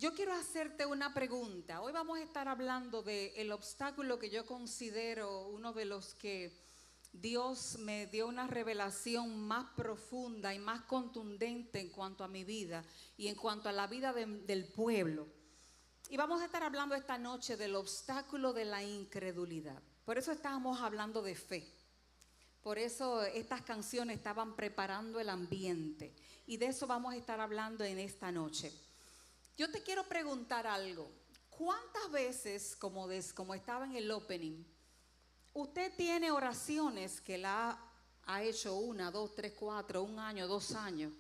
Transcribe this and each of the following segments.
Yo quiero hacerte una pregunta. Hoy vamos a estar hablando del obstáculo que yo considero uno de los que Dios me dio una revelación más profunda y más contundente en cuanto a mi vida y en cuanto a la vida del pueblo. Y vamos a estar hablando esta noche del obstáculo de la incredulidad. Por eso estábamos hablando de fe. Por eso estas canciones estaban preparando el ambiente. Y de eso vamos a estar hablando en esta noche. Yo te quiero preguntar algo. ¿Cuántas veces, como estaba en el opening, usted tiene oraciones que la ha hecho 1, 2, 3, 4, 1 año, 2 años?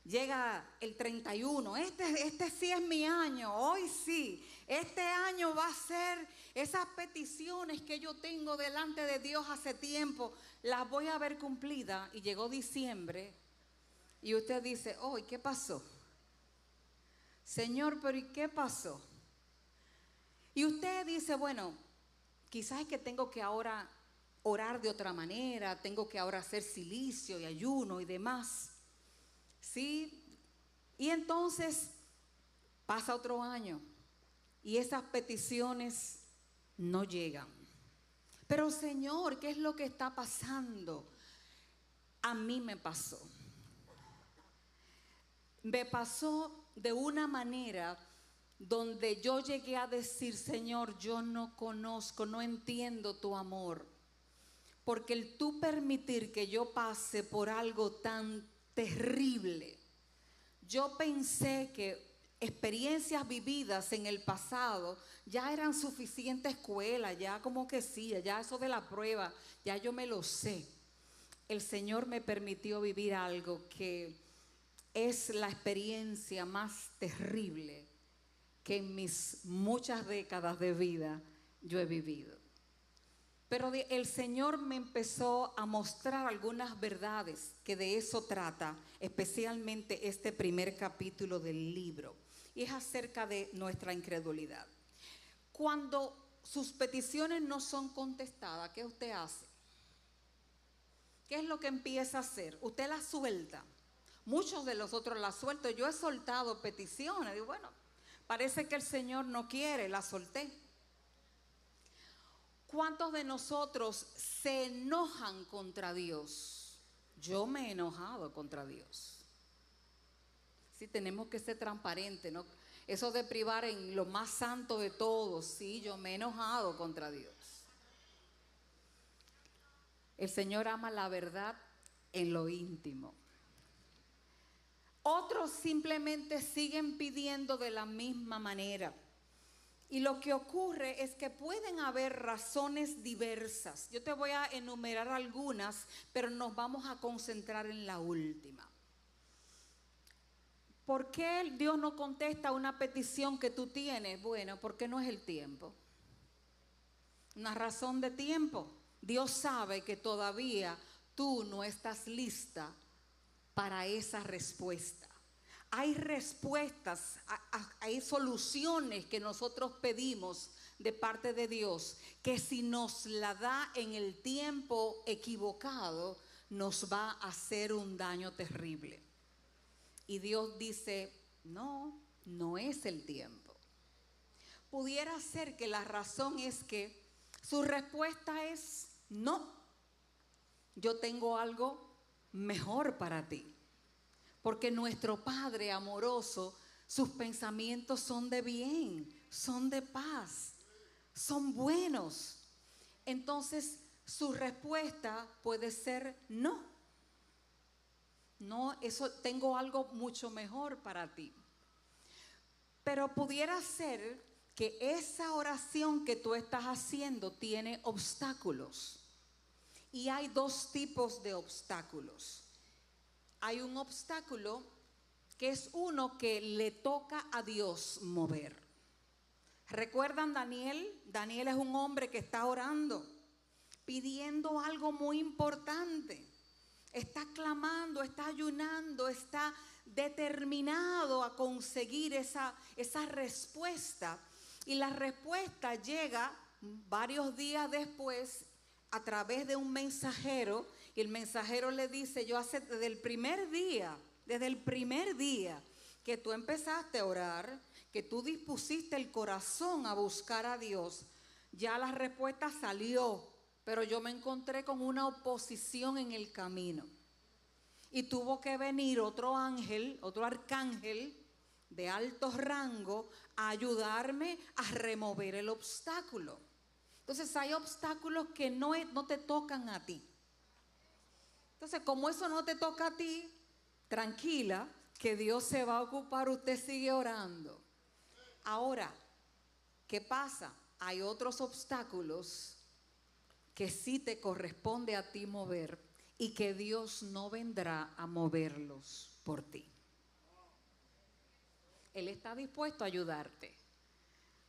Llega el 31, este sí es mi año, hoy sí, este año va a ser esas peticiones que yo tengo delante de Dios hace tiempo, las voy a ver cumplidas. Y llegó diciembre y usted dice, oh, ¿y qué pasó? Señor, pero ¿y qué pasó? Y usted dice, bueno, quizás es que tengo que ahora orar de otra manera, tengo que ahora hacer silicio y ayuno y demás. ¿Sí? Y entonces pasa otro año y esas peticiones no llegan. Pero Señor, ¿qué es lo que está pasando? A mí me pasó. Me pasó de una manera donde yo llegué a decir, Señor, yo no conozco, no entiendo tu amor. Porque el tú permitir que yo pase por algo tan terrible, yo pensé que experiencias vividas en el pasado ya eran suficiente escuela, ya como que sí, ya eso de la prueba, ya yo me lo sé. El Señor me permitió vivir algo que es la experiencia más terrible que en mis muchas décadas de vida yo he vivido. Pero el Señor me empezó a mostrar algunas verdades que de eso trata, especialmente este primer capítulo del libro. Y es acerca de nuestra incredulidad. Cuando sus peticiones no son contestadas, ¿qué usted hace? ¿Qué es lo que empieza a hacer? Usted las suelta. Muchos de los otros las suelto. Yo he soltado peticiones. Digo, bueno, parece que el Señor no quiere, las solté. ¿Cuántos de nosotros se enojan contra Dios? Yo me he enojado contra Dios. Sí, tenemos que ser transparentes, ¿no? Eso de privar en lo más santo de todos, sí, yo me he enojado contra Dios. El Señor ama la verdad en lo íntimo. Otros simplemente siguen pidiendo de la misma manera. Y lo que ocurre es que pueden haber razones diversas. Yo te voy a enumerar algunas, pero nos vamos a concentrar en la última. ¿Por qué Dios no contesta una petición que tú tienes? Bueno, porque no es el tiempo. Una razón de tiempo. Dios sabe que todavía tú no estás lista para esa respuesta. Hay respuestas, hay soluciones que nosotros pedimos de parte de Dios, que si nos la da en el tiempo equivocado, nos va a hacer un daño terrible. Y Dios dice, no, no es el tiempo. Pudiera ser que la razón es que su respuesta es, no, yo tengo algo mejor para ti. Porque nuestro Padre amoroso, sus pensamientos son de bien, son de paz, son buenos. Entonces, su respuesta puede ser no. No, eso tengo algo mucho mejor para ti. Pero pudiera ser que esa oración que tú estás haciendo tiene obstáculos. Y hay dos tipos de obstáculos. Hay un obstáculo que es uno que le toca a Dios mover. ¿Recuerdan Daniel? Daniel es un hombre que está orando, pidiendo algo muy importante. Está clamando, está ayunando, está determinado a conseguir esa respuesta. Y la respuesta llega varios días después a través de un mensajero, y el mensajero le dice, desde el primer día que tú empezaste a orar, que tú dispusiste el corazón a buscar a Dios, ya la respuesta salió, pero yo me encontré con una oposición en el camino. Y tuvo que venir otro ángel, otro arcángel de alto rango a ayudarme a remover el obstáculo. Entonces hay obstáculos que no te tocan a ti. Entonces, como eso no te toca a ti, tranquila, que Dios se va a ocupar, usted sigue orando. Ahora, ¿qué pasa? Hay otros obstáculos que sí te corresponde a ti mover y que Dios no vendrá a moverlos por ti. Él está dispuesto a ayudarte,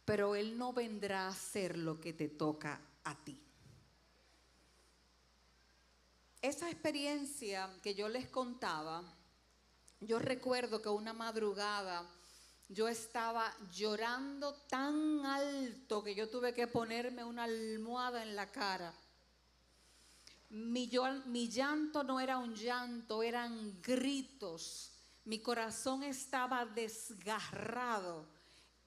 pero Él no vendrá a hacer lo que te toca a ti. Esa experiencia que yo les contaba, yo recuerdo que una madrugada yo estaba llorando tan alto que yo tuve que ponerme una almohada en la cara. Mi llanto no era un llanto, eran gritos. Mi corazón estaba desgarrado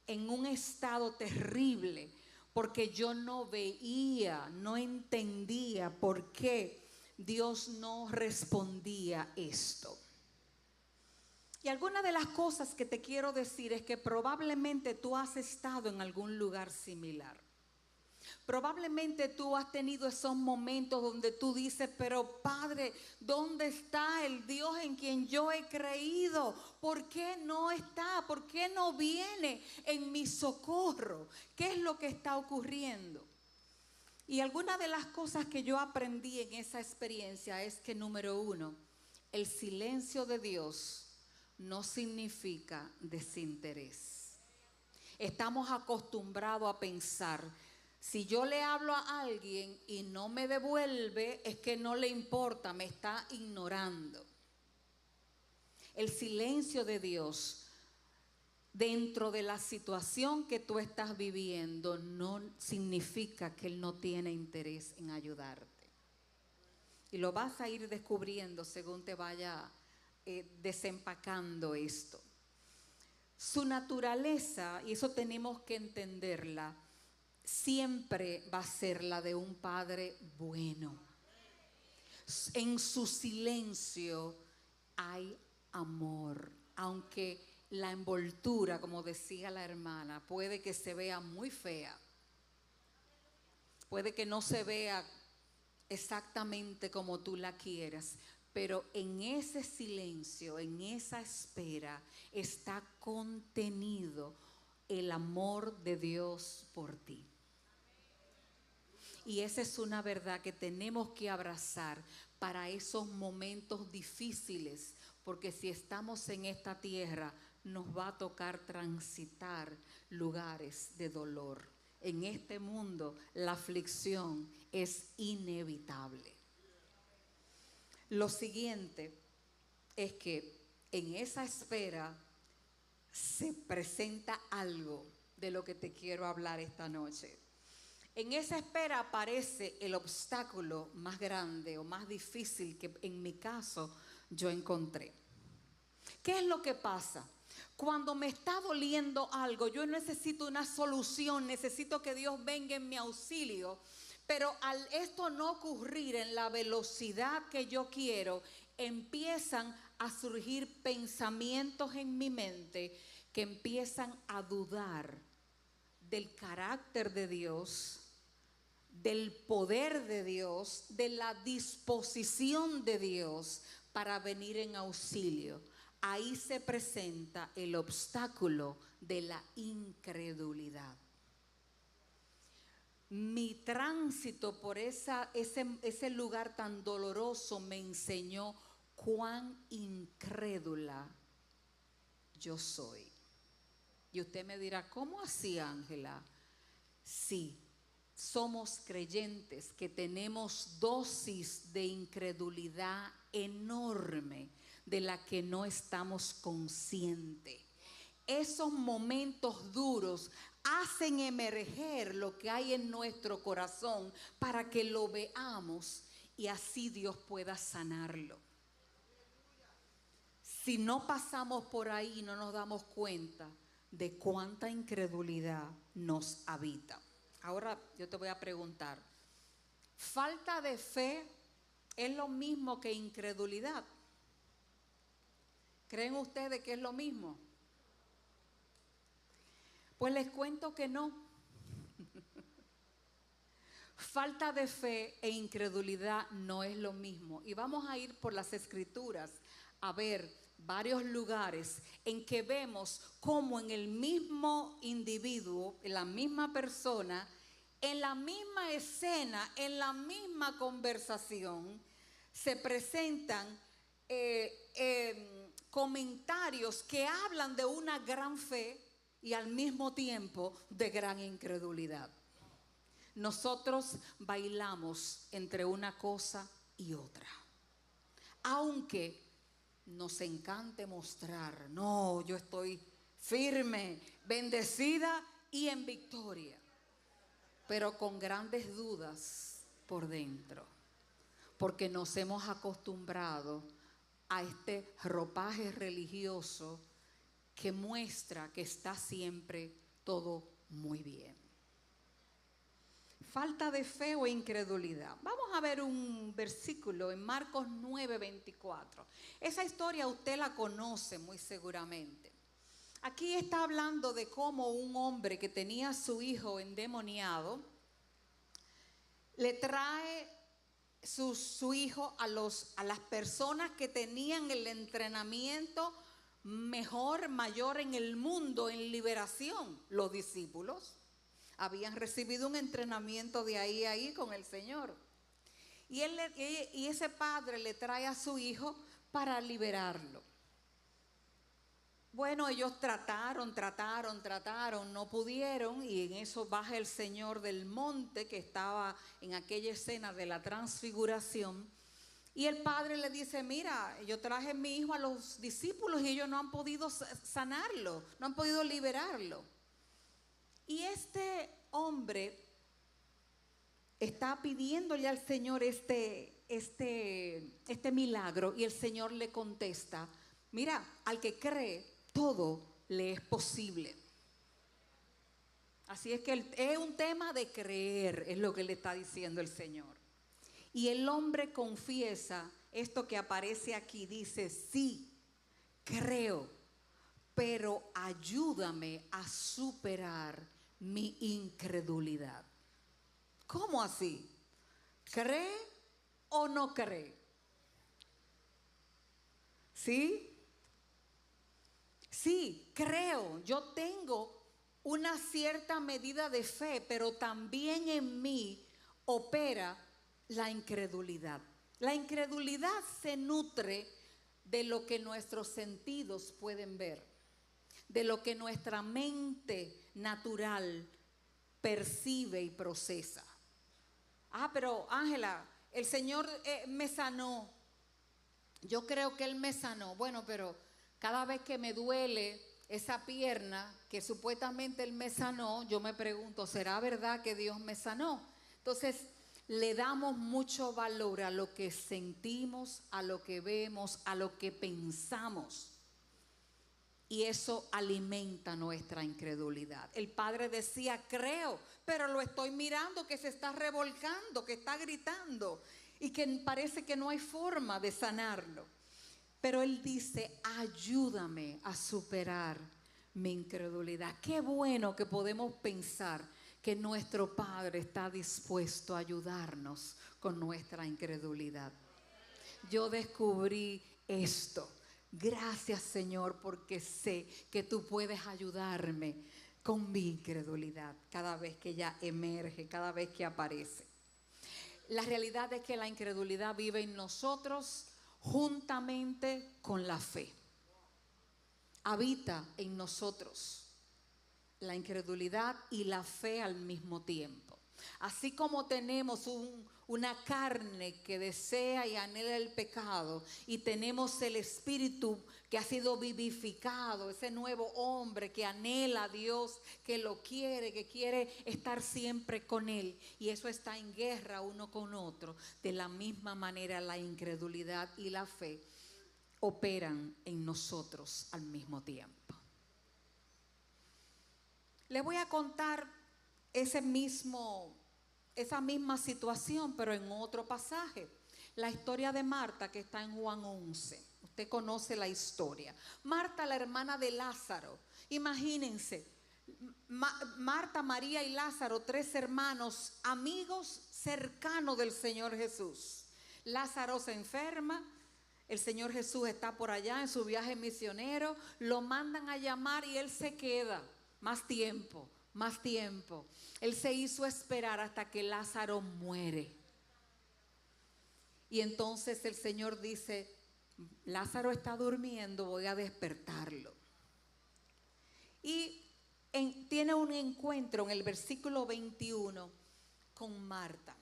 en un estado terrible porque yo no veía, no entendía por qué Dios no respondía esto. Y alguna de las cosas que te quiero decir es que probablemente tú has estado en algún lugar similar. Probablemente tú has tenido esos momentos donde tú dices, pero Padre, ¿dónde está el Dios en quien yo he creído? ¿Por qué no está? ¿Por qué no viene en mi socorro? ¿Qué es lo que está ocurriendo? Y alguna de las cosas que yo aprendí en esa experiencia es que, número uno, el silencio de Dios no significa desinterés. Estamos acostumbrados a pensar, si yo le hablo a alguien y no me devuelve, es que no le importa, me está ignorando. El silencio de Dios dentro de la situación que tú estás viviendo no significa que Él no tiene interés en ayudarte. Y lo vas a ir descubriendo según te vaya desempacando esto. Su naturaleza, y eso tenemos que entenderla, siempre va a ser la de un padre bueno. En su silencio hay amor, aunque la envoltura, como decía la hermana, puede que se vea muy fea, puede que no se vea exactamente como tú la quieras, pero en ese silencio, en esa espera, está contenido el amor de Dios por ti. Y esa es una verdad que tenemos que abrazar para esos momentos difíciles, porque si estamos en esta tierra, nos va a tocar transitar lugares de dolor. En este mundo, la aflicción es inevitable. Lo siguiente es que en esa espera se presenta algo de lo que te quiero hablar esta noche. En esa espera aparece el obstáculo más grande o más difícil que en mi caso yo encontré. ¿Qué es lo que pasa? Cuando me está doliendo algo, yo necesito una solución, necesito que Dios venga en mi auxilio, pero al esto no ocurrir en la velocidad que yo quiero, empiezan a surgir pensamientos en mi mente que empiezan a dudar del carácter de Dios, del poder de Dios, de la disposición de Dios para venir en auxilio. Ahí se presenta el obstáculo de la incredulidad. Mi tránsito por ese lugar tan doloroso me enseñó cuán incrédula yo soy. Y usted me dirá, ¿cómo así, Ángela? Sí, somos creyentes que tenemos dosis de incredulidad enorme de la que no estamos conscientes. Esos momentos duros hacen emerger lo que hay en nuestro corazón para que lo veamos y así Dios pueda sanarlo. si no pasamos por ahí, no nos damos cuenta de cuánta incredulidad nos habita. Ahora yo te voy a preguntar, ¿falta de fe es lo mismo que incredulidad? ¿Creen ustedes que es lo mismo? Pues les cuento que no. Falta de fe e incredulidad no es lo mismo. Y vamos a ir por las escrituras a ver varios lugares en que vemos cómo en el mismo individuo, en la misma persona, en la misma escena, en la misma conversación, se presentan comentarios que hablan de una gran fe y al mismo tiempo de gran incredulidad. Nosotros bailamos entre una cosa y otra. Aunque nos encante mostrar, no, yo estoy firme, bendecida y en victoria, pero con grandes dudas por dentro, porque nos hemos acostumbrado a este ropaje religioso que muestra que está siempre todo muy bien. Falta de fe o incredulidad. Vamos a ver un versículo en Marcos 9:24. Esa historia usted la conoce muy seguramente. Aquí está hablando de cómo un hombre que tenía a su hijo endemoniado le trae su hijo a las personas que tenían el entrenamiento mejor, mayor en el mundo en liberación, los discípulos. Habían recibido un entrenamiento de ahí a ahí con el Señor. Y ese padre le trae a su hijo para liberarlo. Bueno, ellos trataron, no pudieron, y en eso baja el Señor del monte que estaba en aquella escena de la transfiguración. Y el padre le dice, mira, yo traje a mi hijo a los discípulos y ellos no han podido sanarlo, no han podido liberarlo. Y este hombre está pidiéndole al Señor este milagro, y el Señor le contesta, mira, al que cree, todo le es posible. Así es que es un tema de creer, es lo que le está diciendo el Señor. Y el hombre confiesa esto que aparece aquí, dice, sí, creo, pero ayúdame a superar mi incredulidad. ¿Cómo así? ¿Cree o no cree? ¿Sí? Sí, creo. Yo tengo una cierta medida de fe, pero también en mí opera la incredulidad. La incredulidad se nutre de lo que nuestros sentidos pueden ver, de lo que nuestra mente natural percibe y procesa. Pero Ángela, el Señor me sanó. Yo creo que Él me sanó. Bueno, pero cada vez que me duele esa pierna que supuestamente Él me sanó, yo me pregunto, ¿será verdad que Dios me sanó? Entonces, le damos mucho valor a lo que sentimos, a lo que vemos, a lo que pensamos. Y eso alimenta nuestra incredulidad. El padre decía, creo, pero lo estoy mirando que se está revolcando, que está gritando y que parece que no hay forma de sanarlo. Pero él dice, ayúdame a superar mi incredulidad. Qué bueno que podemos pensar que nuestro Padre está dispuesto a ayudarnos con nuestra incredulidad. Yo descubrí esto. Gracias, Señor, porque sé que tú puedes ayudarme con mi incredulidad cada vez que ella emerge, cada vez que aparece. La realidad es que la incredulidad vive en nosotros juntamente con la fe. Habita en nosotros la incredulidad y la fe al mismo tiempo. Así como tenemos una carne que desea y anhela el pecado, y tenemos el espíritu que ha sido vivificado, ese nuevo hombre que anhela a Dios, que lo quiere, que quiere estar siempre con Él, y eso está en guerra uno con otro. De la misma manera la incredulidad y la fe operan en nosotros al mismo tiempo. Les voy a contar esa misma situación, pero en otro pasaje. La historia de Marta, que está en Juan 11. Usted conoce la historia. Marta, la hermana de Lázaro. Imagínense, Marta, María y Lázaro, 3 hermanos, amigos cercanos del Señor Jesús. Lázaro se enferma, el Señor Jesús está por allá en su viaje misionero, lo mandan a llamar y él se queda más tiempo. Él se hizo esperar hasta que Lázaro muere. Y entonces el Señor dice, Lázaro está durmiendo, voy a despertarlo. Y tiene un encuentro en el versículo 21 con Marta.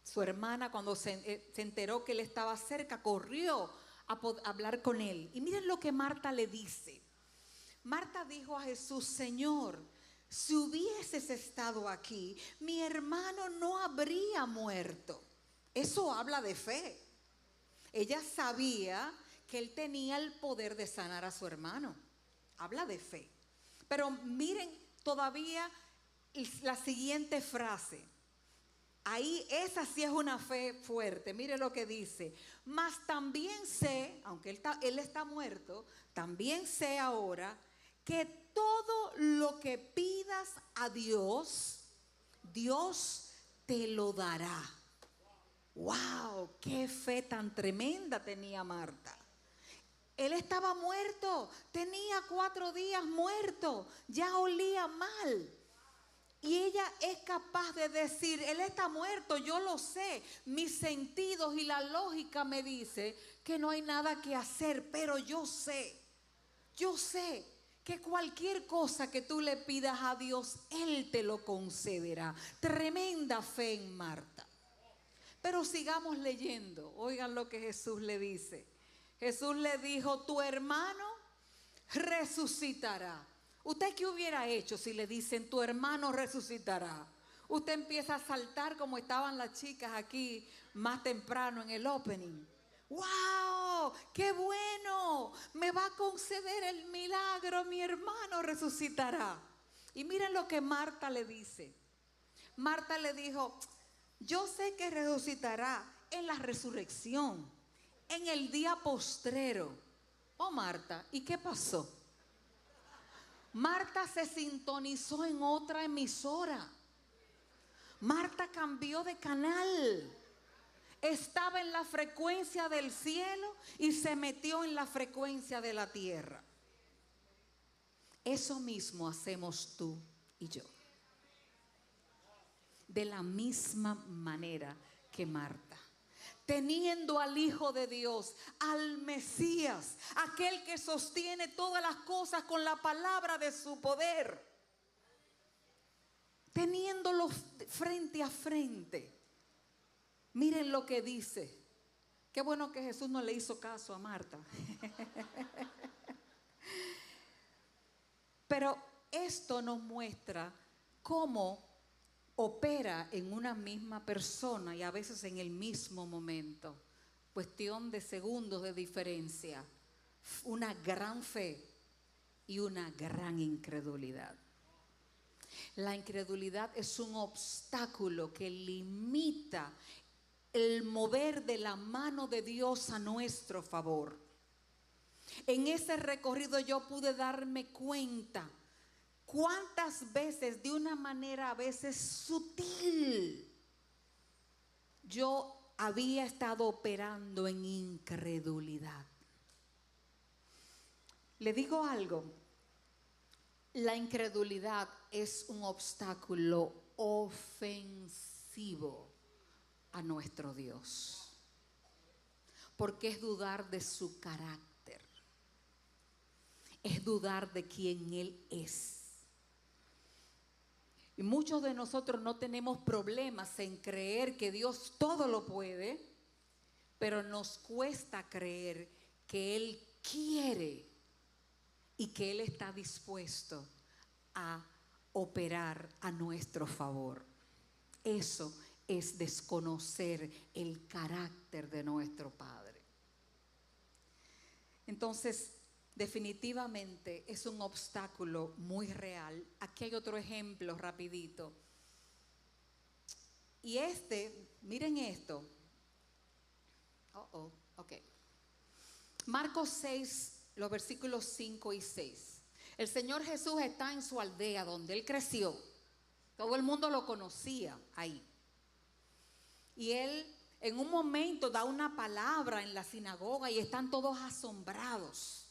Su hermana, cuando se enteró que él estaba cerca, corrió a hablar con él. Y miren lo que Marta le dice. Marta dijo a Jesús, Señor, si hubieses estado aquí, mi hermano no habría muerto. Eso habla de fe. Ella sabía que él tenía el poder de sanar a su hermano. Habla de fe. Pero miren todavía la siguiente frase. Ahí esa sí es una fe fuerte. Mire lo que dice. Mas también sé, aunque él está muerto, también sé ahora que todo lo que pidas a Dios, Dios te lo dará. ¡Wow! ¡Qué fe tan tremenda tenía Marta! Él estaba muerto, tenía 4 días muerto, ya olía mal. Y ella es capaz de decir, él está muerto, yo lo sé. Mis sentidos y la lógica me dice que no hay nada que hacer, pero yo sé que cualquier cosa que tú le pidas a Dios, Él te lo concederá. Tremenda fe en Marta. Pero sigamos leyendo. Oigan lo que Jesús le dice. Jesús le dijo, tu hermano resucitará. ¿Usted qué hubiera hecho si le dicen, tu hermano resucitará? Usted empieza a saltar como estaban las chicas aquí más temprano en el opening. ¡Wow! ¡Qué bueno! Me va a conceder el milagro, mi hermano resucitará. Y miren lo que Marta le dice. Marta le dijo, yo sé que resucitará en la resurrección, en el día postrero. Oh, Marta, ¿y qué pasó? Marta se sintonizó en otra emisora. Marta cambió de canal. Estaba en la frecuencia del cielo y se metió en la frecuencia de la tierra. Eso mismo hacemos tú y yo. De la misma manera que Marta, teniendo al Hijo de Dios, al Mesías, aquel que sostiene todas las cosas con la palabra de su poder, teniéndolo frente a frente. Miren lo que dice. Qué bueno que Jesús no le hizo caso a Marta. Pero esto nos muestra cómo opera en una misma persona y a veces en el mismo momento. Cuestión de segundos de diferencia. Una gran fe y una gran incredulidad. La incredulidad es un obstáculo que limita el mover de la mano de Dios a nuestro favor. En ese recorrido yo pude darme cuenta cuántas veces, de una manera a veces sutil, yo había estado operando en incredulidad. Le digo algo, la incredulidad es un obstáculo ofensivo a nuestro Dios, porque es dudar de su carácter, es dudar de quién Él es. Y muchos de nosotros no tenemos problemas en creer que Dios todo lo puede, pero nos cuesta creer que Él quiere y que Él está dispuesto a operar a nuestro favor. Eso es desconocer el carácter de nuestro Padre. Entonces, definitivamente es un obstáculo muy real. Aquí hay otro ejemplo rapidito. Y miren esto. Ok. Marcos 6, los versículos 5 y 6. El Señor Jesús está en su aldea donde Él creció. Todo el mundo lo conocía ahí. Y Él en un momento da una palabra en la sinagoga y están todos asombrados.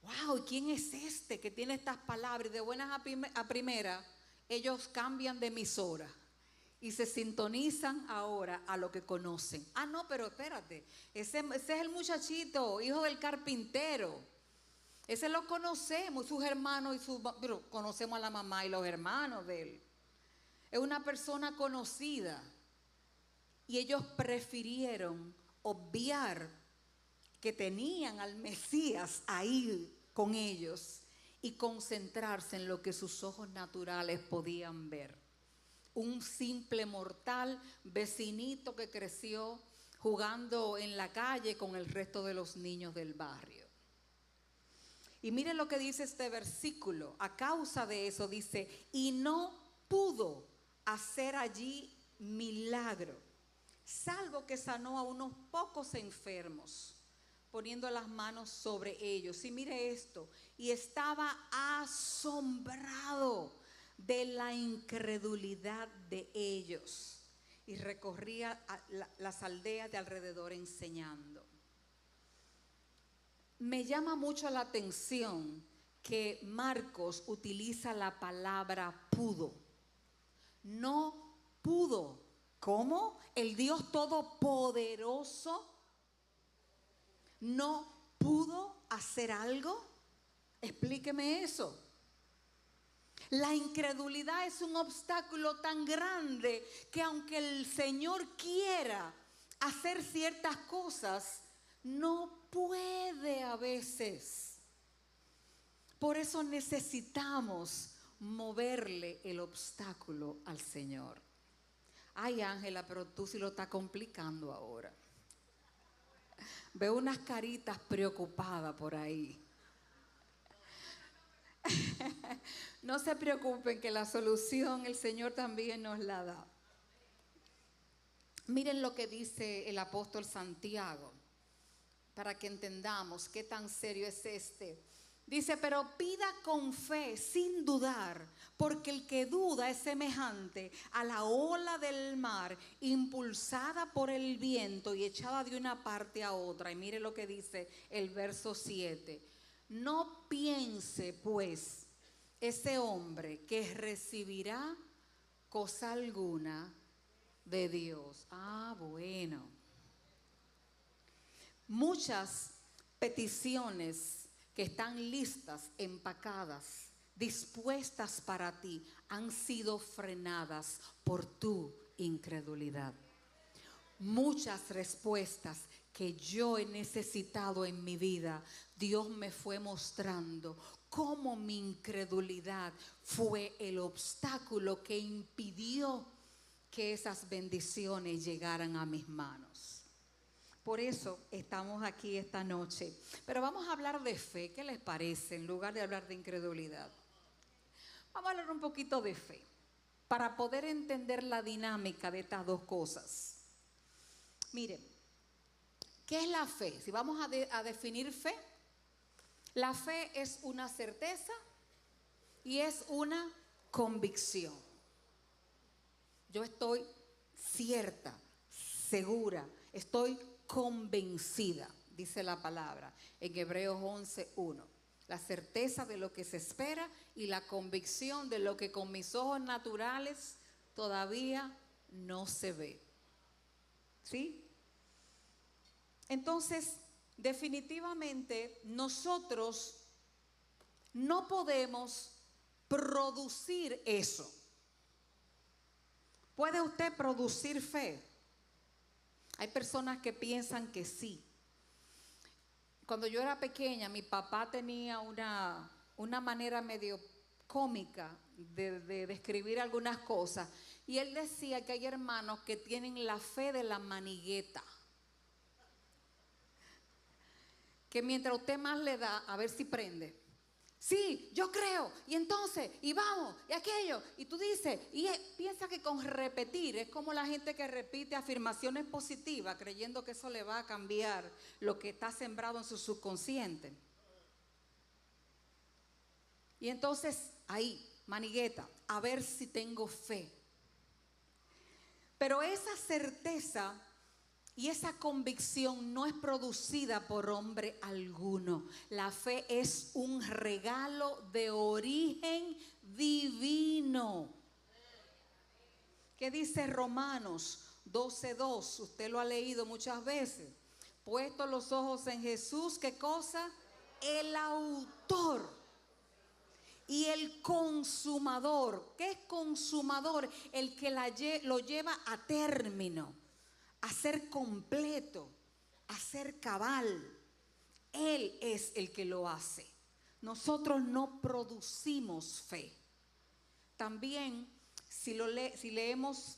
Wow, ¿y quién es este que tiene estas palabras? Y de buenas a primera, ellos cambian de emisora y se sintonizan ahora a lo que conocen. Ah, no, pero espérate, ese es el muchachito, hijo del carpintero. Ese lo conocemos, sus hermanos pero conocemos a la mamá y los hermanos de él. Es una persona conocida. Y ellos prefirieron obviar que tenían al Mesías ahí con ellos y concentrarse en lo que sus ojos naturales podían ver. Un simple mortal, vecinito que creció jugando en la calle con el resto de los niños del barrio. Y miren lo que dice este versículo. A causa de eso dice, y no pudo hacer allí milagro, salvo que sanó a unos pocos enfermos, poniendo las manos sobre ellos. Y mire esto, y estaba asombrado de la incredulidad de ellos, y recorría las aldeas de alrededor enseñando. Me llama mucho la atención que Marcos utiliza la palabra pudo. No pudo. ¿Cómo? El Dios Todopoderoso no pudo hacer algo. Explíqueme eso. La incredulidad es un obstáculo tan grande que aunque el Señor quiera hacer ciertas cosas, no puede a veces. Por eso necesitamos moverle el obstáculo al Señor. Ay, Ángela, pero tú sí lo estás complicando ahora. Veo unas caritas preocupadas por ahí. No se preocupen, que la solución el Señor también nos la da. Miren lo que dice el apóstol Santiago, para que entendamos qué tan serio es este. Dice, pero pida con fe, sin dudar, porque el que duda es semejante a la ola del mar, impulsada por el viento y echada de una parte a otra. Y mire lo que dice el verso 7. No piense, pues, ese hombre que recibirá cosa alguna de Dios. Ah, bueno. Muchas peticiones que están listas, empacadas, dispuestas para ti, han sido frenadas por tu incredulidad. Muchas respuestas que yo he necesitado en mi vida, Dios me fue mostrando cómo mi incredulidad fue el obstáculo que impidió que esas bendiciones llegaran a mis manos. Por eso estamos aquí esta noche. Pero vamos a hablar de fe. ¿Qué les parece? En lugar de hablar de incredulidad. Vamos a hablar un poquito de fe, para poder entender la dinámica de estas dos cosas. Miren, ¿qué es la fe? Si vamos a definir fe, la fe es una certeza y es una convicción. Yo estoy cierta, segura, estoy convencida, dice la palabra en Hebreos 11:1. La certeza de lo que se espera y la convicción de lo que con mis ojos naturales todavía no se ve. ¿Sí? Entonces, definitivamente nosotros no podemos producir eso. ¿Puede usted producir fe? Hay personas que piensan que sí. Cuando yo era pequeña, mi papá tenía una manera medio cómica de describir algunas cosas. Y él decía que hay hermanos que tienen la fe de la manigueta. que mientras usted más le da, a ver si prende. Sí, yo creo, y entonces, y vamos, y aquello, y tú dices, y piensa que con repetir, es como la gente que repite afirmaciones positivas, creyendo que eso le va a cambiar lo que está sembrado en su subconsciente. Y entonces, ahí, manigueta, a ver si tengo fe. Pero esa certeza y esa convicción no es producida por hombre alguno. La fe es un regalo de origen divino. ¿Qué dice Romanos 12:2? Usted lo ha leído muchas veces. Puesto los ojos en Jesús, ¿qué cosa? El autor y el consumador. ¿Qué es consumador? El que lo lleva a término, a ser completo, a ser cabal. Él es el que lo hace. Nosotros no producimos fe. También, si leemos,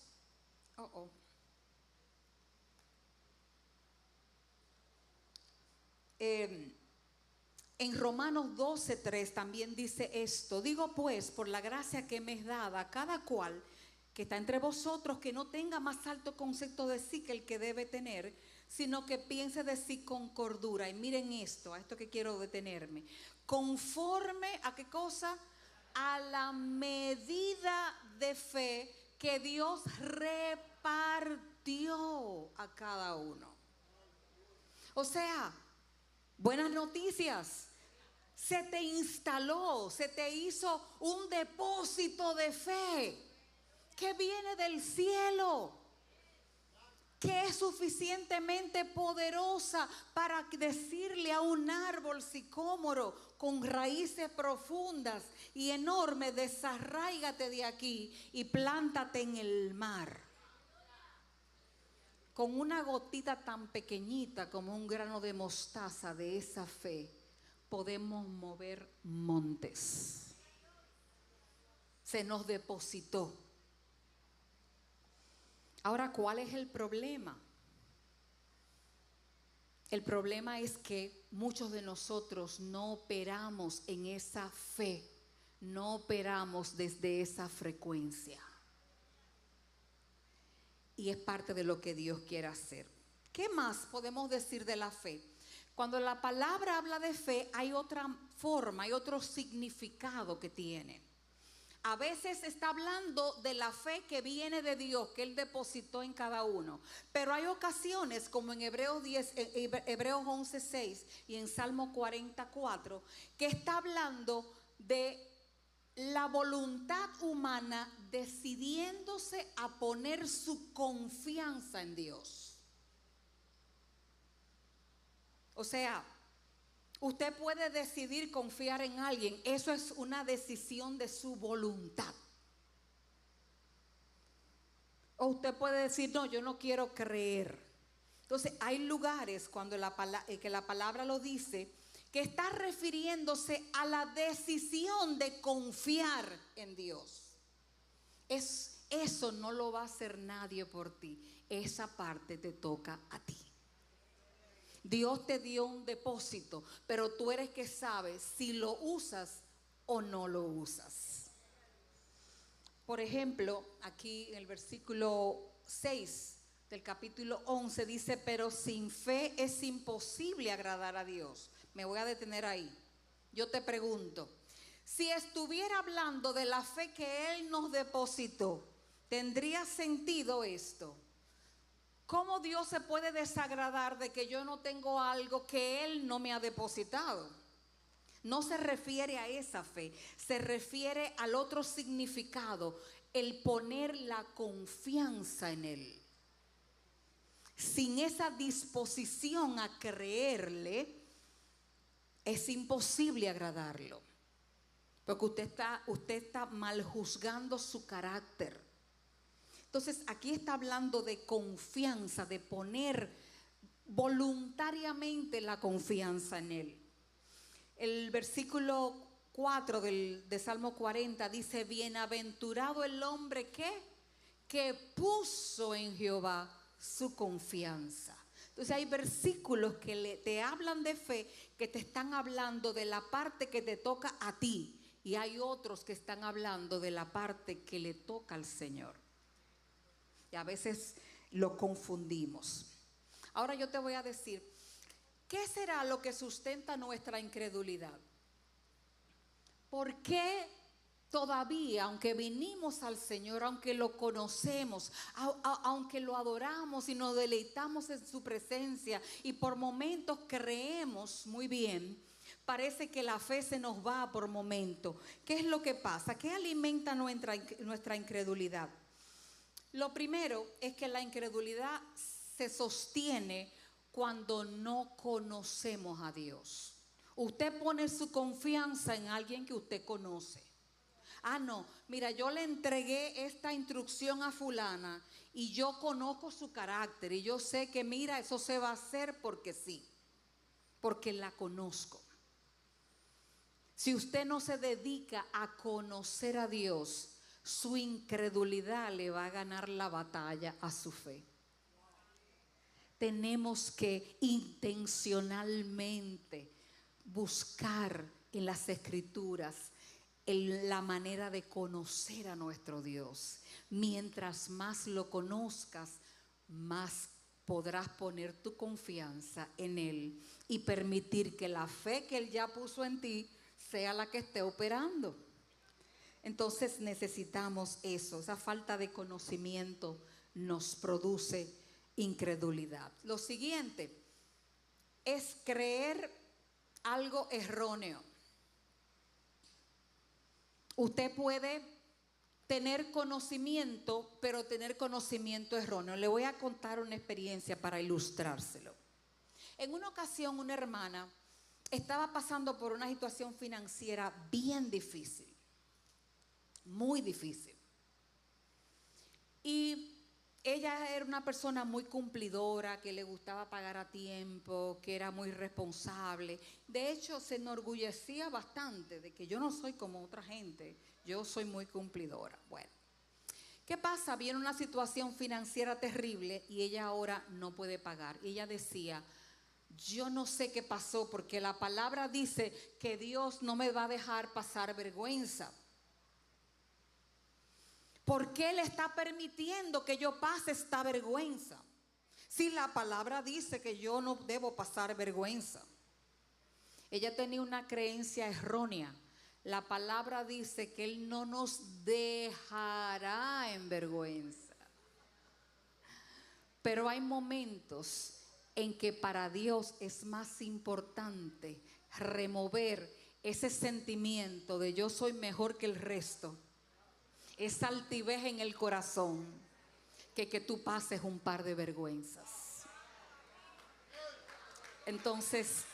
en Romanos 12:3 también dice esto: digo pues, por la gracia que me es dada a cada cual que está entre vosotros, que no tenga más alto concepto de sí que el que debe tener, sino que piense de sí con cordura. Y miren esto, a esto que quiero detenerme. Conforme a qué cosa? A la medida de fe que Dios repartió a cada uno. O sea, buenas noticias. Se te instaló, se te hizo un depósito de fe que viene del cielo, que es suficientemente poderosa para decirle a un árbol sicómoro con raíces profundas y enormes: desarráigate de aquí y plántate en el mar. Con una gotita tan pequeñita como un grano de mostaza de esa fe, podemos mover montes. Se nos depositó. Ahora, ¿cuál es el problema? El problema es que muchos de nosotros no operamos en esa fe, no operamos desde esa frecuencia. Y es parte de lo que Dios quiere hacer. ¿Qué más podemos decir de la fe? Cuando la palabra habla de fe, hay otra forma, hay otro significado que tiene. A veces está hablando de la fe que viene de Dios, que Él depositó en cada uno. Pero hay ocasiones, como en Hebreos 11:6 y en Salmo 44, que está hablando de la voluntad humana decidiéndose a poner su confianza en Dios. O sea, usted puede decidir confiar en alguien. Eso es una decisión de su voluntad. O usted puede decir: no, yo no quiero creer. Entonces hay lugares cuando que la palabra lo dice, que está refiriéndose a la decisión de confiar en Dios. Eso no lo va a hacer nadie por ti. Esa parte te toca a ti. Dios te dio un depósito, pero tú eres que sabes si lo usas o no lo usas. Por ejemplo, aquí en el versículo 6 del capítulo 11 dice: pero sin fe es imposible agradar a Dios. Me voy a detener ahí. Yo te pregunto, si estuviera hablando de la fe que Él nos depositó, ¿tendría sentido esto? ¿Cómo Dios se puede desagradar de que yo no tengo algo que Él no me ha depositado? No se refiere a esa fe, se refiere al otro significado, el poner la confianza en Él. Sin esa disposición a creerle, es imposible agradarlo, porque usted está mal juzgando su carácter. Entonces aquí está hablando de confianza, de poner voluntariamente la confianza en Él. El versículo 4 de Salmo 40 dice: bienaventurado el hombre que puso en Jehová su confianza. Entonces hay versículos que te hablan de fe, que te están hablando de la parte que te toca a ti. Y hay otros que están hablando de la parte que le toca al Señor. Y a veces lo confundimos. Ahora yo te voy a decir, ¿qué será lo que sustenta nuestra incredulidad? ¿Por qué todavía, aunque vinimos al Señor, aunque lo conocemos, aunque lo adoramos y nos deleitamos en su presencia y por momentos creemos muy bien, parece que la fe se nos va por momentos? ¿Qué es lo que pasa? ¿Qué alimenta nuestra incredulidad? Lo primero es que la incredulidad se sostiene cuando no conocemos a Dios. Usted pone su confianza en alguien que usted conoce. Ah, no, mira, yo le entregué esta instrucción a fulana y yo conozco su carácter y yo sé que, mira, eso se va a hacer porque sí, porque la conozco. Si usted no se dedica a conocer a Dios, su incredulidad le va a ganar la batalla a su fe. Tenemos que intencionalmente buscar en las Escrituras la manera de conocer a nuestro Dios. Mientras más lo conozcas, más podrás poner tu confianza en Él y permitir que la fe que Él ya puso en ti sea la que esté operando. Entonces necesitamos eso. Esa falta de conocimiento nos produce incredulidad. Lo siguiente es creer algo erróneo. Usted puede tener conocimiento, pero tener conocimiento erróneo. Le voy a contar una experiencia para ilustrárselo. En una ocasión, una hermana estaba pasando por una situación financiera bien difícil, muy difícil. Y ella era una persona muy cumplidora, que le gustaba pagar a tiempo, que era muy responsable. De hecho, se enorgullecía bastante de que yo no soy como otra gente, yo soy muy cumplidora. Bueno, ¿qué pasa? Viene una situación financiera terrible y ella ahora no puede pagar. Y ella decía, yo no sé qué pasó, porque la palabra dice que Dios no me va a dejar pasar vergüenza. ¿Por qué Él está permitiendo que yo pase esta vergüenza? Si la palabra dice que yo no debo pasar vergüenza. Ella tenía una creencia errónea. La palabra dice que Él no nos dejará en vergüenza. Pero hay momentos en que para Dios es más importante remover ese sentimiento de yo soy mejor que el resto, esa altivez en el corazón, que tú pases un par de vergüenzas. Entonces,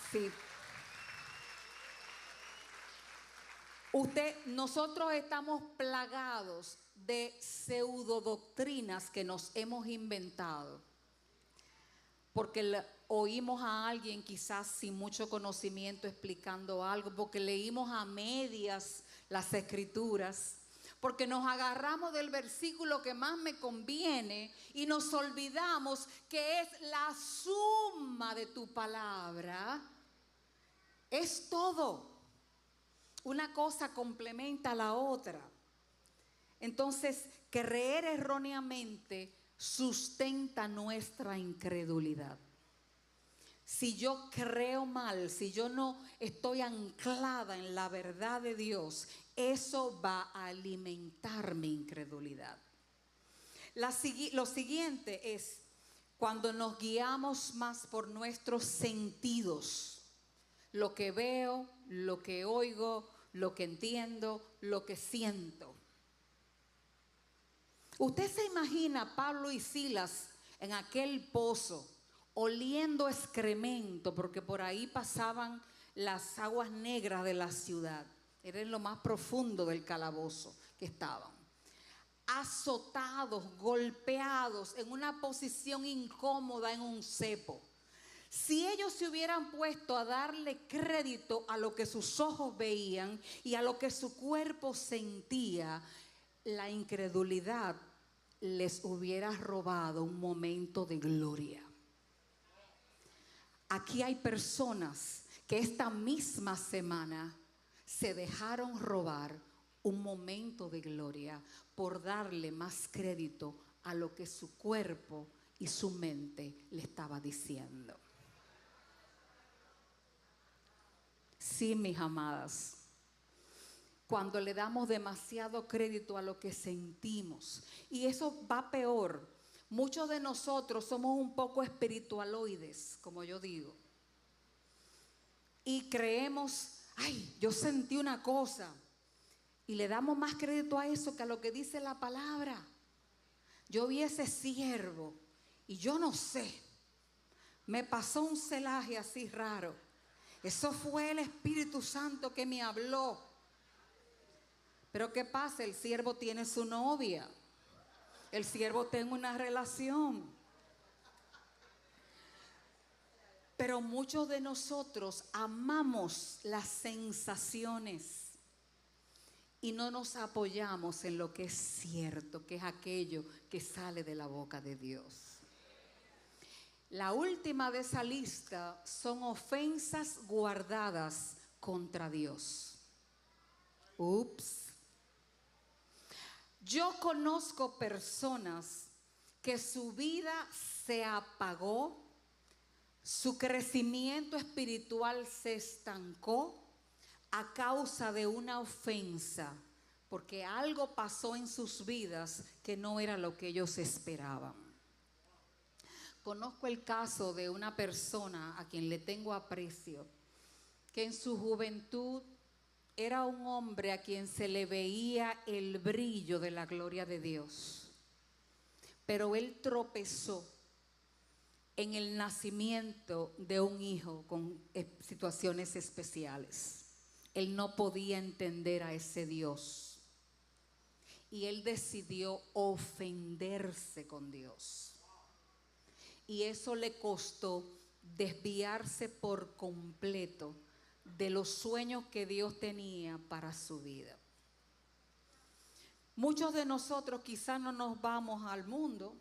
sí. Nosotros estamos plagados de pseudodoctrinas que nos hemos inventado, porque oímos a alguien quizás sin mucho conocimiento explicando algo, porque leímos a medias las Escrituras, porque nos agarramos del versículo que más me conviene y nos olvidamos que es la suma de tu palabra. Es todo. Una cosa complementa a la otra. Entonces, creer erróneamente sustenta nuestra incredulidad. Si yo creo mal, si yo no estoy anclada en la verdad de Dios, eso va a alimentar mi incredulidad. Lo siguiente es cuando nos guiamos más por nuestros sentidos, lo que veo, lo que oigo, lo que entiendo, lo que siento. Usted se imagina a Pablo y Silas en aquel pozo, oliendo excremento, porque por ahí pasaban las aguas negras de la ciudad. Era en lo más profundo del calabozo que estaban. Azotados, golpeados, en una posición incómoda en un cepo. Si ellos se hubieran puesto a darle crédito a lo que sus ojos veían y a lo que su cuerpo sentía, la incredulidad les hubiera robado un momento de gloria. Aquí hay personas que esta misma semana se dejaron robar un momento de gloria por darle más crédito a lo que su cuerpo y su mente le estaba diciendo. Sí, mis amadas, cuando le damos demasiado crédito a lo que sentimos, y eso va peor. Muchos de nosotros somos un poco espiritualoides, como yo digo, y creemos, ay, yo sentí una cosa, y le damos más crédito a eso que a lo que dice la palabra. Yo vi ese siervo y yo no sé, me pasó un celaje así raro. Eso fue el Espíritu Santo que me habló. Pero ¿qué pasa? El siervo tiene su novia. El siervo tiene una relación. Pero muchos de nosotros amamos las sensaciones y no nos apoyamos en lo que es cierto, que es aquello que sale de la boca de Dios. La última de esa lista son ofensas guardadas contra Dios. Ups. Yo conozco personas que su vida se apagó, su crecimiento espiritual se estancó a causa de una ofensa, porque algo pasó en sus vidas que no era lo que ellos esperaban. Conozco el caso de una persona a quien le tengo aprecio, que en su juventud era un hombre a quien se le veía el brillo de la gloria de Dios, pero él tropezó en el nacimiento de un hijo con situaciones especiales. Él no podía entender a ese Dios y él decidió ofenderse con Dios. Y eso le costó desviarse por completo de los sueños que Dios tenía para su vida. Muchos de nosotros quizás no nos vamos al mundo,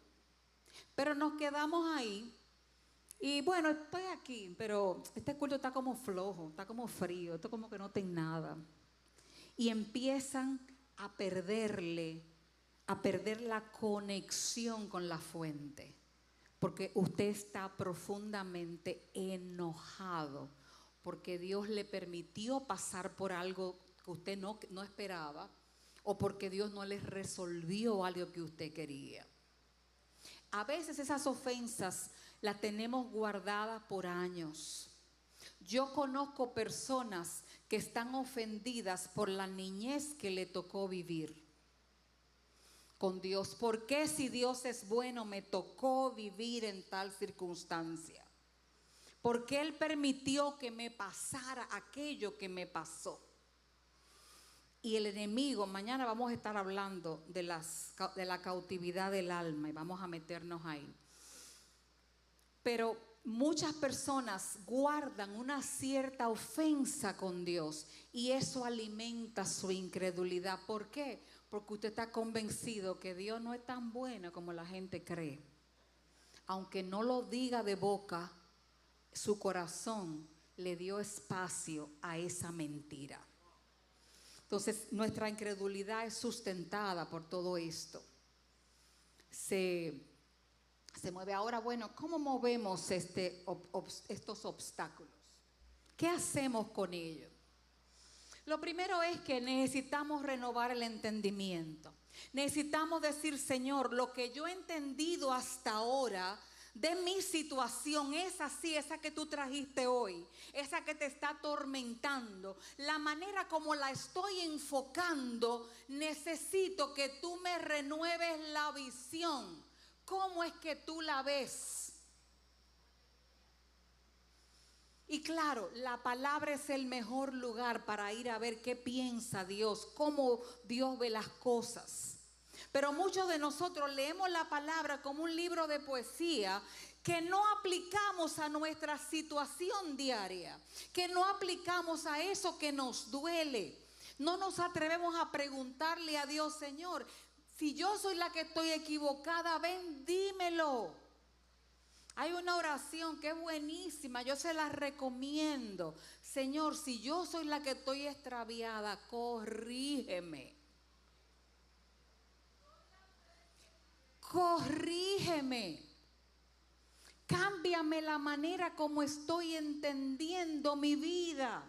pero nos quedamos ahí. Y bueno, estoy aquí, pero este culto está como flojo, está como frío, esto como que no tiene nada. Y empiezan a perder la conexión con la fuente, porque usted está profundamente enojado, porque Dios le permitió pasar por algo que usted no esperaba, o porque Dios no le resolvió algo que usted quería. A veces esas ofensas las tenemos guardadas por años. Yo conozco personas que están ofendidas por la niñez que le tocó vivir con Dios. ¿Por qué, si Dios es bueno, me tocó vivir en tal circunstancia? ¿Por qué Él permitió que me pasara aquello que me pasó? Y el enemigo, mañana vamos a estar hablando de la cautividad del alma y vamos a meternos ahí. Pero muchas personas guardan una cierta ofensa con Dios y eso alimenta su incredulidad. ¿Por qué? Porque usted está convencido que Dios no es tan bueno como la gente cree. Aunque no lo diga de boca, su corazón le dio espacio a esa mentira. Entonces, nuestra incredulidad es sustentada por todo esto. Se mueve. Ahora, bueno, ¿cómo movemos estos obstáculos? ¿Qué hacemos con ellos? Lo primero es que necesitamos renovar el entendimiento. Necesitamos decir, Señor, lo que yo he entendido hasta ahora de mi situación es así, esa que tú trajiste hoy, esa que te está atormentando, la manera como la estoy enfocando, necesito que tú me renueves la visión. ¿Cómo es que tú la ves? Y claro, la palabra es el mejor lugar para ir a ver qué piensa Dios, cómo Dios ve las cosas. Pero muchos de nosotros leemos la palabra como un libro de poesía que no aplicamos a nuestra situación diaria, que no aplicamos a eso que nos duele. No nos atrevemos a preguntarle a Dios, Señor, si yo soy la que estoy equivocada, ven, dímelo. Hay una oración que es buenísima, yo se la recomiendo. Señor, si yo soy la que estoy extraviada, corrígeme. Corrígeme. Cámbiame la manera como estoy entendiendo mi vida.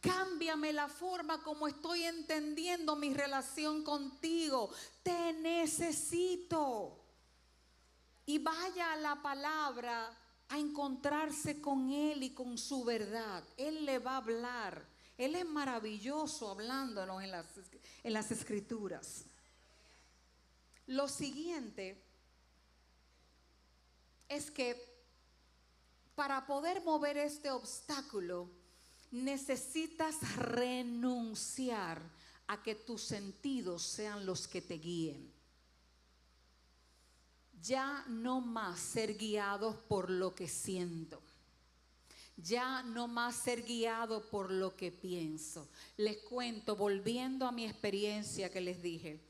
Cámbiame la forma como estoy entendiendo mi relación contigo. Te necesito. Y vaya a la palabra a encontrarse con Él y con su verdad. Él le va a hablar. Él es maravilloso hablándonos en las escrituras. Lo siguiente es que para poder mover este obstáculo, necesitas renunciar a que tus sentidos sean los que te guíen. Ya no más ser guiados por lo que siento. Ya no más ser guiado por lo que pienso. Les cuento, volviendo a mi experiencia que les dije.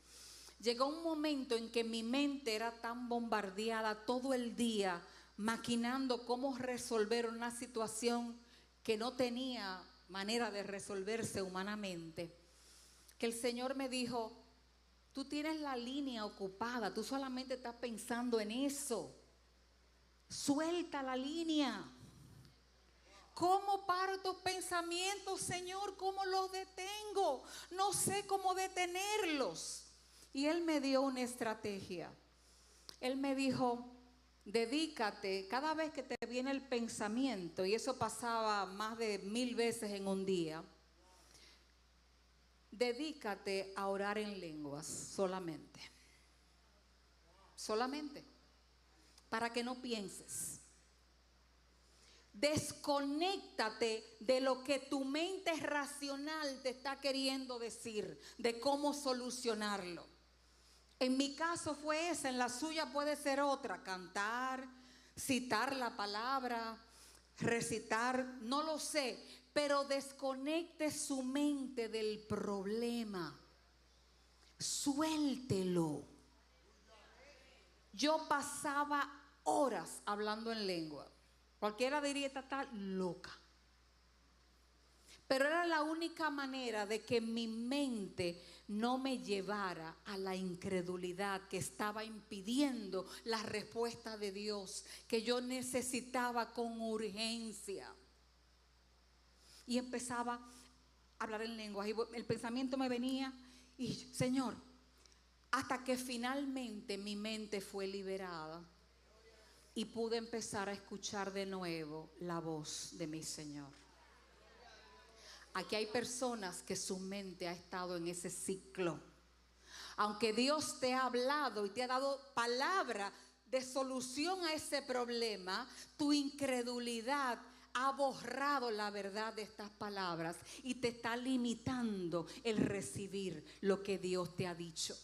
Llegó un momento en que mi mente era tan bombardeada todo el día, maquinando cómo resolver una situación que no tenía manera de resolverse humanamente, que el Señor me dijo: tú tienes la línea ocupada, tú solamente estás pensando en eso. Suelta la línea. ¿Cómo paro tus pensamientos, Señor? ¿Cómo los detengo? No sé cómo detenerlos. Y Él me dio una estrategia. Él me dijo: dedícate, cada vez que te viene el pensamiento, y eso pasaba más de 1000 veces en un día, dedícate a orar en lenguas solamente. Solamente. Para que no pienses. Desconéctate de lo que tu mente racional te está queriendo decir, de cómo solucionarlo. En mi caso fue esa, en la suya puede ser otra: cantar, citar la palabra, recitar, no lo sé, pero desconecte su mente del problema. Suéltelo. Yo pasaba horas hablando en lengua. Cualquiera diría: esta está loca. Pero era la única manera de que mi mente no me llevara a la incredulidad que estaba impidiendo la respuesta de Dios, que yo necesitaba con urgencia. Y empezaba a hablar en lenguas y el pensamiento me venía y Señor, hasta que finalmente mi mente fue liberada y pude empezar a escuchar de nuevo la voz de mi Señor. Aquí hay personas que su mente ha estado en ese ciclo. Aunque Dios te ha hablado y te ha dado palabra de solución a ese problema, tu incredulidad ha borrado la verdad de estas palabras y te está limitando el recibir lo que Dios te ha dicho.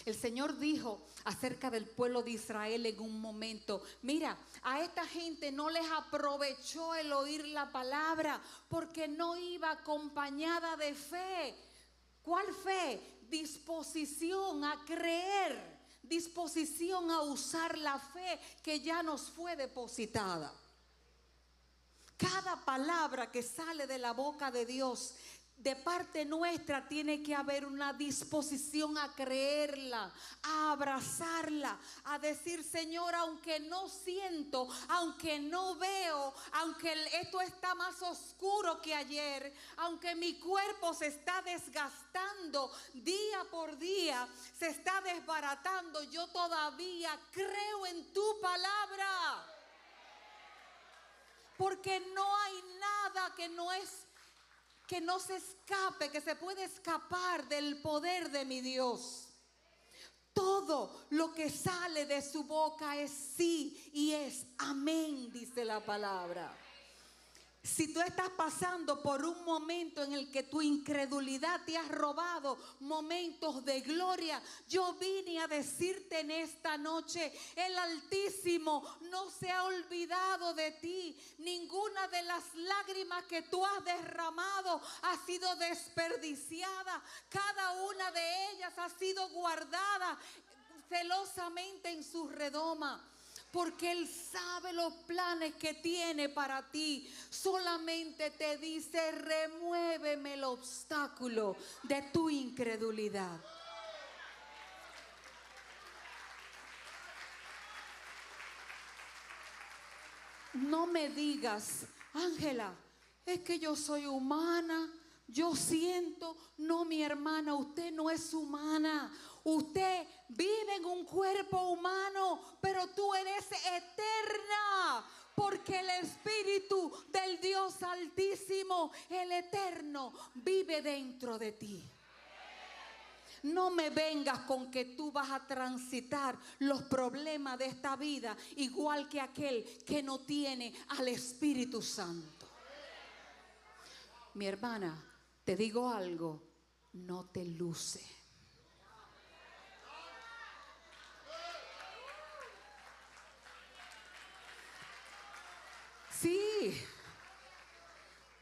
El Señor dijo acerca del pueblo de Israel en un momento: mira, a esta gente no les aprovechó el oír la palabra porque no iba acompañada de fe. ¿Cuál fe? Disposición a creer, disposición a usar la fe que ya nos fue depositada. Cada palabra que sale de la boca de Dios, de parte nuestra tiene que haber una disposición a creerla, a abrazarla, a decir: Señor, aunque no siento, aunque no veo, aunque esto está más oscuro que ayer, aunque mi cuerpo se está desgastando día por día, se está desbaratando, yo todavía creo en tu palabra. Porque no hay nada que no se escape, que se puede escapar del poder de mi Dios. Todo lo que sale de su boca es sí y es amén, dice la palabra. Si tú estás pasando por un momento en el que tu incredulidad te ha robado momentos de gloria, yo vine a decirte en esta noche: el Altísimo no se ha olvidado de ti. Ninguna de las lágrimas que tú has derramado ha sido desperdiciada. Cada una de ellas ha sido guardada celosamente en su redoma. porque Él sabe los planes que tiene para ti. Solamente te dice: remuéveme el obstáculo de tu incredulidad. No me digas: Ángela, es que yo soy humana, yo siento. No, mi hermana, usted no es humana. Usted vive en un cuerpo humano, pero tú eres eterna, porque el Espíritu del Dios Altísimo, el Eterno, vive dentro de ti. No me vengas con que tú vas a transitar los problemas de esta vida igual que aquel que no tiene al Espíritu Santo. Mi hermana, te digo algo: no te luce. Sí.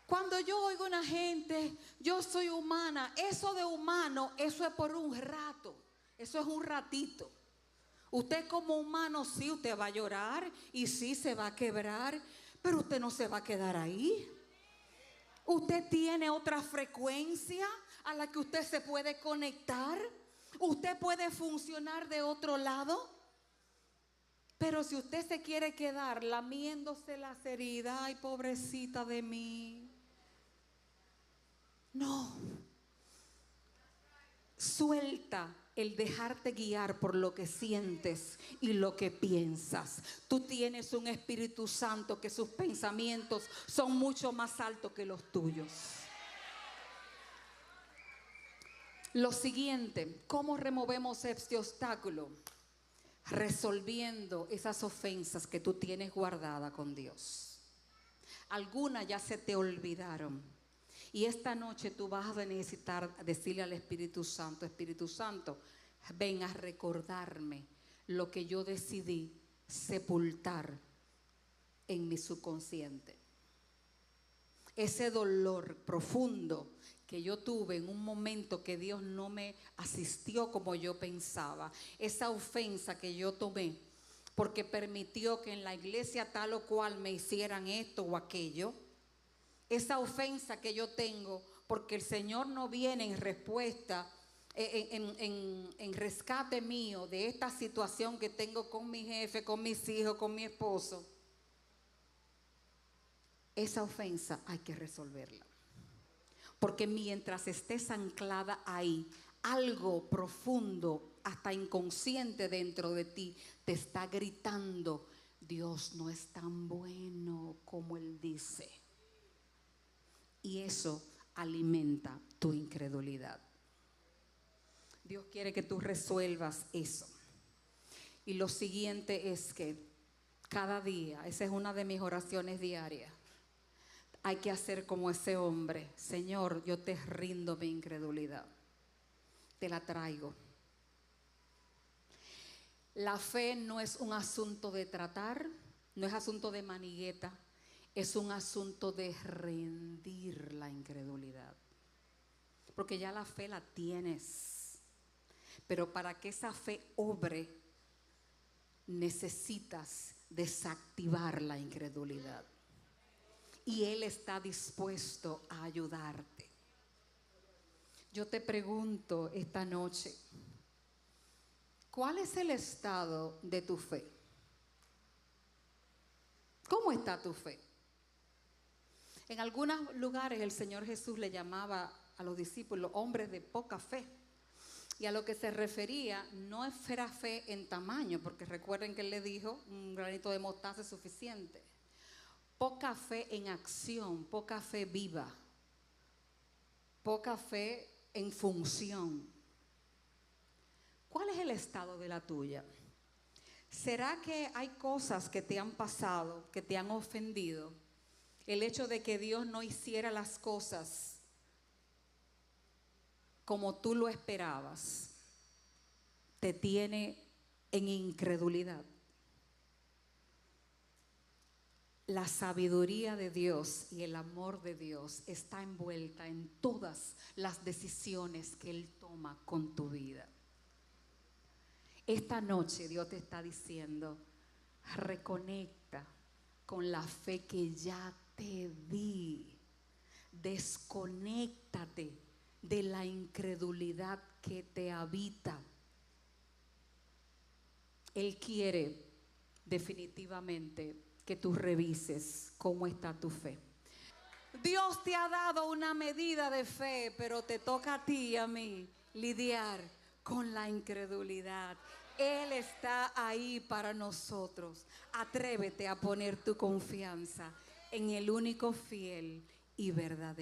Cuando yo oigo a una gente: yo soy humana, eso de humano, eso es por un rato, eso es un ratito. Usted como humano, sí, usted va a llorar y sí se va a quebrar, pero usted no se va a quedar ahí. Usted tiene otra frecuencia a la que usted se puede conectar. Usted puede funcionar de otro lado. Pero si usted se quiere quedar lamiéndose las heridas: ay, pobrecita de mí. No. Suelta el dejarte guiar por lo que sientes y lo que piensas. Tú tienes un Espíritu Santo que sus pensamientos son mucho más altos que los tuyos. Lo siguiente: ¿cómo removemos este obstáculo? Resolviendo esas ofensas que tú tienes guardadas con Dios. Algunas ya se te olvidaron. Y esta noche tú vas a necesitar decirle al Espíritu Santo: Espíritu Santo, ven a recordarme lo que yo decidí sepultar en mi subconsciente. Ese dolor profundo que yo tuve en un momento que Dios no me asistió como yo pensaba. Esa ofensa que yo tomé porque permitió que en la iglesia tal o cual me hicieran esto o aquello. Esa ofensa que yo tengo porque el Señor no viene en respuesta, en rescate mío de esta situación que tengo con mi jefe, con mis hijos, con mi esposo. Esa ofensa hay que resolverla. Porque mientras estés anclada ahí, algo profundo, hasta inconsciente dentro de ti, te está gritando: Dios no es tan bueno como Él dice. Y eso alimenta tu incredulidad. Dios quiere que tú resuelvas eso. Y lo siguiente es que cada día, esa es una de mis oraciones diarias, hay que hacer como ese hombre: Señor, yo te rindo mi incredulidad, te la traigo. La fe no es un asunto de tratar, no es asunto de manigueta, es un asunto de rendir la incredulidad. Porque ya la fe la tienes, pero para que esa fe obre, necesitas desactivar la incredulidad. Y Él está dispuesto a ayudarte. Yo te pregunto esta noche: ¿cuál es el estado de tu fe? ¿Cómo está tu fe? En algunos lugares el Señor Jesús le llamaba a los discípulos hombres de poca fe. Y a lo que se refería no era fe en tamaño, porque recuerden que Él le dijo: un granito de mostaza es suficiente. Poca fe en acción, poca fe viva, poca fe en función. ¿Cuál es el estado de la tuya? ¿Será que hay cosas que te han pasado, que te han ofendido? El hecho de que Dios no hiciera las cosas como tú lo esperabas, te tiene en incredulidad. La sabiduría de Dios y el amor de Dios está envuelta en todas las decisiones que Él toma con tu vida. Esta noche Dios te está diciendo: Reconecta con la fe que ya te di. Desconéctate de la incredulidad que te habita. Él quiere definitivamente que tú revises cómo está tu fe. Dios te ha dado una medida de fe, pero te toca a ti y a mí lidiar con la incredulidad. Él está ahí para nosotros. Atrévete a poner tu confianza en el único fiel y verdadero.